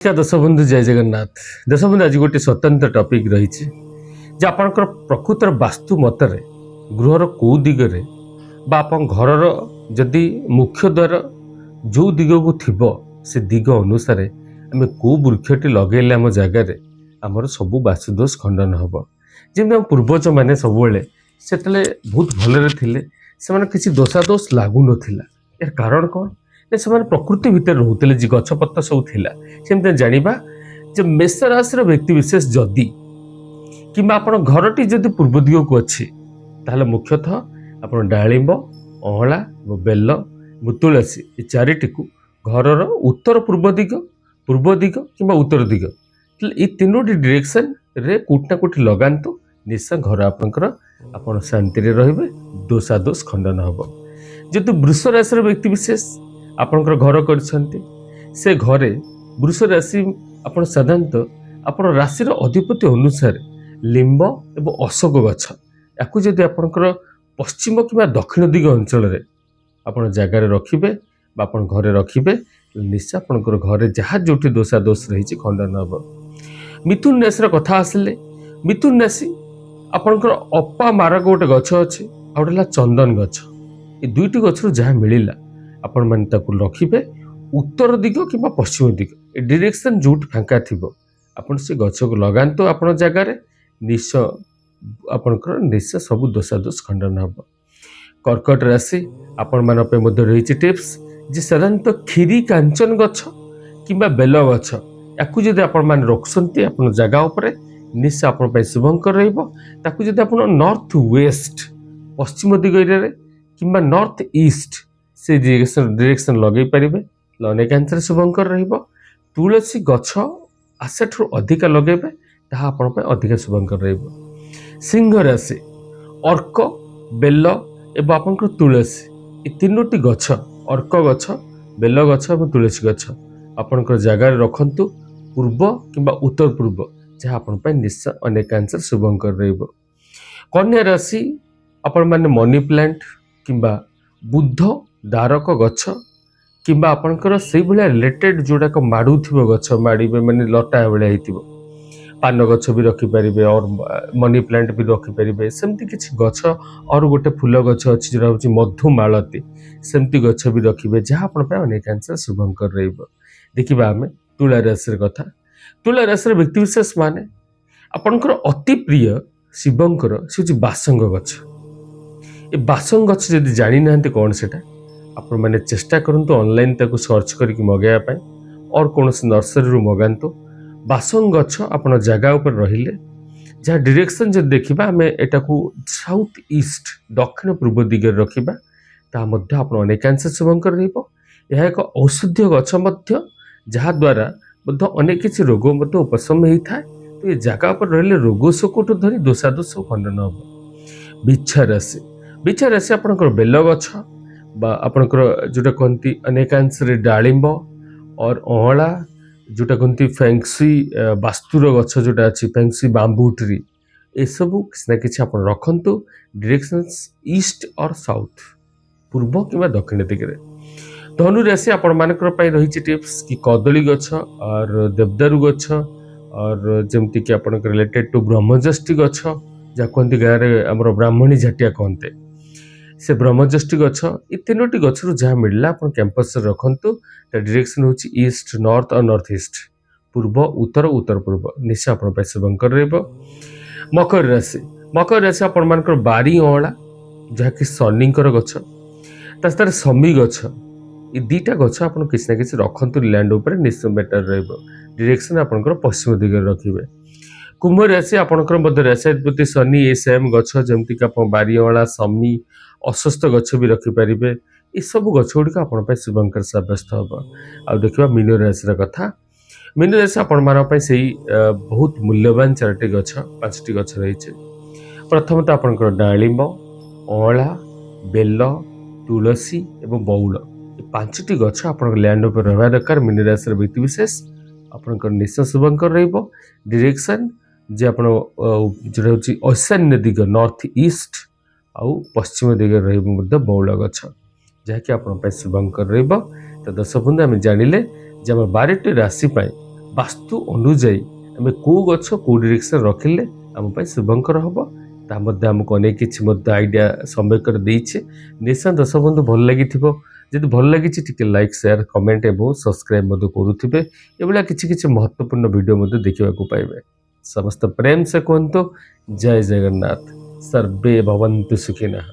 दशबंधु जय जगन्नाथ। दशबंधु आज गोटे स्वतंत्र टॉपिक रही जे आपणकर प्रकृतर वास्तु मतरे गृहर कौ दिगरे बा आपन घरर जदि मुख्य द्वार जो दिग को थिबो से दिग अनुसार आम कौ वृक्षटी लगेले आम जगार आमर सबू वास्तुदोष खंडन हम। जमी आम पूर्वज मैंने सब से बहुत भलरे थिले से किसी दोषादोष लागू नथिला। यार कारण कौन से प्रकृति भितर रोते जी गछपत्र सब थिला सेमती जानिबा जे मेष राशि व्यक्ति विशेष जदि कि आपण घरटी जदि पूर्व दिग को अच्छी ताहले मुख्यतः आपण डालिंब अहला बेल तुलसी ये चारिटी को घरर उत्तर पूर्व दिग कि उत्तर दिग ये तीनोटी डायरेक्शन रे कोठना कोठी लगांतु निश्चय घर आपन शांति रे रहिबे दोषादोष खंडन हबो। जदि वृष राशि व्यक्ति विशेष आपणकर घर करछन्ते से घरे वृष राशि आपण साधारणतः आपण राशि अधिपति अनुसार लिंब एवं अशोक गछ याकू जदि आपणकर पश्चिम कि दक्षिण दिग अंचल रे आपण जगार रखिबे बा आपण घरे रखिबे निश्चय आपणकर घरे जहाँ जोटी दोषादोष रही खंडन हम। मिथुन राशि कथा आसिले मिथुन राशि आपणकर अपा मारक गोटे गछ अच्छे आ गोटे चंदन गछ ये दुईटी गछ जहाँ मिलला आपण माने ताकू रखिबे उत्तर दिग कि पश्चिम दिग ए डायरेक्शन जोट फांका थिबो आपण से गछ को लगांतो आपण जगार निश्चय आपणकर निश्चय सब दोषादोष खंडन हम। कर्कट राशि आपण मान पे मध्य रही टिप्स जे साधारणतः खीरी कांचन गछ कि बेल गछ याकू जदि आपण मान रखुसंती आपण जगह उपरे निश्चय आपण पे शुभंकर रहिबो। ताकू जदि आपण नॉर्थ वेस्ट पश्चिम दिग रे कि नॉर्थ ईस्ट से डायरेक्शन लगे पारे अनेकांश शुभंकर रहिबो। तुलसी गछ आसेठू अधिका लगेबे ताहा आपण पे अधिका शुभंकर रहिबो। सिंह राशि अर्क बेल एवं आपनकर तुलसी ये तीनोटी गछ अर्क गछ बेल गछ और तुलसी गछ आपनकर जगार रखंतु पूर्व किंबा उत्तर पूर्व जहाँ आपण पे निश्चय अनेकांश शुभंकर रहिबो। कन्या राशि आपण माने मनी प्लांट किंबा बुद्ध दारक गछ किंबा आपणकर से भाया रिलेटेड जोड़ाक माड़ुथिबो गछ माड़ीबे माने लटा भाया होइथिबो पान गछ भी रखिपारे और मनी प्लांट भी रखिपारे सेमती किसी गछ और गोटे फूल गछ अच्छी जोड़ा हूँ मधुमालती सेमती गछ भी रखिए जहाँ आप अनेकांश शुभंकर रहिबो। देखिबा आमे तुला राशि कथा तुला राशि व्यक्ति विशेष माने आपणकर अति प्रिय शिवंकर से बासंग गछ ए बासंग गछ जदि जानी ना कौन सेटा आपण माने चेष्टा करंतु ऑनलाइन ताको सर्च करके मगाइबा और कौन से नर्सरी रू मगांतु बासंग गछ आपण जगह ऊपर रहिले जहाँ डायरेक्शन जब देखा आम एटा साउथ ईस्ट दक्षिण पूर्व दिगरे रखा ता मध्य आपण अनेकांश शुभंकर रहिबो। यह एक औषधीय गछ मध्य जहाँ द्वारा मध्य अनेक किसी रोग मध्य उपशम होता है। तो ये जगह पर रहिले रोग शोकठू धरी दोषादोष खंडन हम। बिच्छा राशि आपणकर बेल गछ बा आपणकर जोटा कहती अनेकांश डालिंब और अहला जोटा कहती फैंक्सी वास्तुर गछ जोटा अच्छी फैंक्सी बांबू ट्री ये सब किसी ना कि आप रखु डायरेक्शन ईस्ट और साउथ पूर्व कि दक्षिण दिगरे। धनु राशि आपण मानकर रही टिप्स कि कदली गछ और देवदारू गछ और जमती कि आपण रिलेटेड टू ब्रह्मज्येष्ठी गछ जहाँ कहते गाँव में आम ब्राह्मणी झाटिया कहते से ब्रह्मज्येष्ठी गछ ये तीनोटी गछ जहाँ मिलला आप कैंपस रखु डायरेक्शन हूँ ईस्ट नॉर्थ और नॉर्थ ईस्ट पूर्व उत्तर उत्तर पूर्व निश्चय आप शुभंकर रहिबो। मकर राशि आपण मानकर बारी अँला जहाँकि शनिकर गछ तार समी गछ ये दीटा गछ आप किसी ना कि रखु लैंड उपर निश्चय बेटर रहिबो। डायरेक्शन आपनकर पश्चिम दिगरे रखिबे। कुंभ राशि आपनकर मध्य राशिपति शनि ये सेम गछ जमती कि आप बारी अँला समी अस्वस्थ गछ भी रखिपारे ये सब गछ गुड़िक आप शुभंकर सब्यस्त हम। आ देखा मीन राशि कथा मीन राशि आपण मान से बहुत मूल्यवान चारोटी गछ पांचटी गछ रही। प्रथमतः आपनकर डालिंब अँला बेल तुलसी एवं बौल ये पांचटी गछ आप लैंड उपर रहा दरकार। मीन राशि व्यक्ति विशेष आपनकर निश्चय शुभंकर रहिबो। डायरेक्शन जे आप जोटा हूँ ईशान्य दिग नॉर्थ ईस्ट आउ पश्चिम दिगरे रहिबो बौल गछ जहाँकि आप शुभंकर रहिबो। तो दर्शक बंधु आम जानिले जे आम 12टी राशि ବାସ୍ତୁ ଅନୁଯାୟୀ ଆମେ କେଉଁ ଗଛ କେଉଁ ଡିରେକ୍ସନ୍ ରଖିଲେ ଆମ ପାଇଁ ଶୁଭଙ୍କର ହେବ ତାହା ମଧ୍ୟ ଆମକୁ ଅନେକ କିଛି ମଧ୍ୟ ଆଇଡ଼ିଆ ସମୟକରେ ଦେଇଛେ। ନିଶ୍ଚୟ ଦର୍ଶକ ବନ୍ଧୁ ଭଲ ଲାଗିଥିବ। ଯଦି ଭଲ ଲାଗିଛି ଟିକେ ଲାଇକ୍ ସେୟାର କମେଣ୍ଟ ଏବଂ ସବସ୍କ୍ରାଇବ୍ ମଧ୍ୟ କରୁଥିବେ। ଏଭଳିଆ କିଛି କିଛି ମହତ୍ତ୍ୱପୂର୍ଣ୍ଣ ଭିଡ଼ିଓ ମଧ୍ୟ ଦେଖିବାକୁ ପାଇବେ। ସମସ୍ତ ପ୍ରେମ ସେ କୁହନ୍ତୁ ଜୟ ଜଗନ୍ନାଥ। ସର୍ବେ ଭବନ୍ତୁ ସୁଖିନଃ।